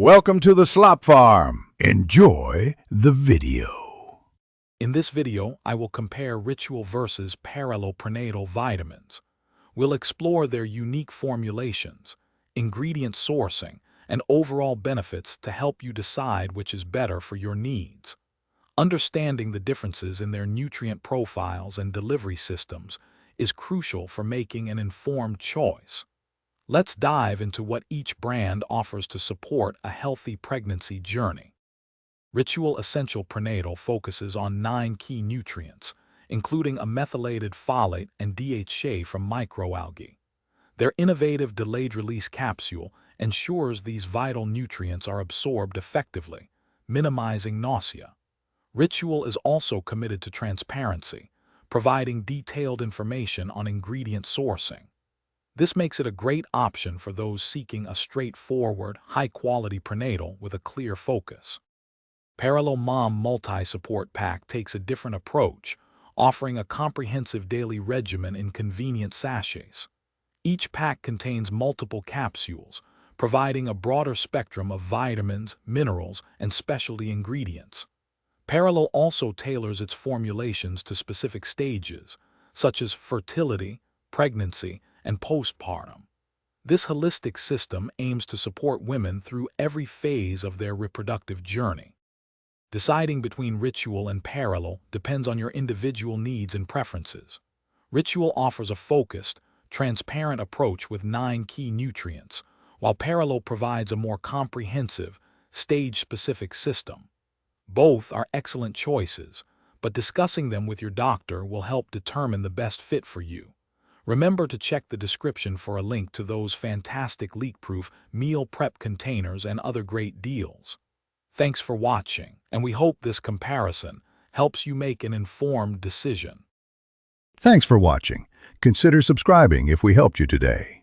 Welcome to the Slop Farm. Enjoy the video. In this video, I will compare Ritual versus Perelel prenatal vitamins. We'll explore their unique formulations, ingredient sourcing, and overall benefits to help you decide which is better for your needs. Understanding the differences in their nutrient profiles and delivery systems is crucial for making an informed choice. Let's dive into what each brand offers to support a healthy pregnancy journey. Ritual Essential Prenatal focuses on 9 key nutrients, including a methylated folate and DHA from microalgae. Their innovative delayed-release capsule ensures these vital nutrients are absorbed effectively, minimizing nausea. Ritual is also committed to transparency, providing detailed information on ingredient sourcing. This makes it a great option for those seeking a straightforward, high-quality prenatal with a clear focus. Perelel Mom Multi-Support Pack takes a different approach, offering a comprehensive daily regimen in convenient sachets. Each pack contains multiple capsules, providing a broader spectrum of vitamins, minerals, and specialty ingredients. Perelel also tailors its formulations to specific stages, such as fertility, pregnancy, and postpartum. This holistic system aims to support women through every phase of their reproductive journey. Deciding between Ritual and Perelel depends on your individual needs and preferences. Ritual offers a focused, transparent approach with 9 key nutrients, while Perelel provides a more comprehensive, stage-specific system. Both are excellent choices, but discussing them with your doctor will help determine the best fit for you. Remember to check the description for a link to those fantastic leak-proof meal prep containers and other great deals. Thanks for watching, and we hope this comparison helps you make an informed decision. Thanks for watching. Consider subscribing if we helped you today.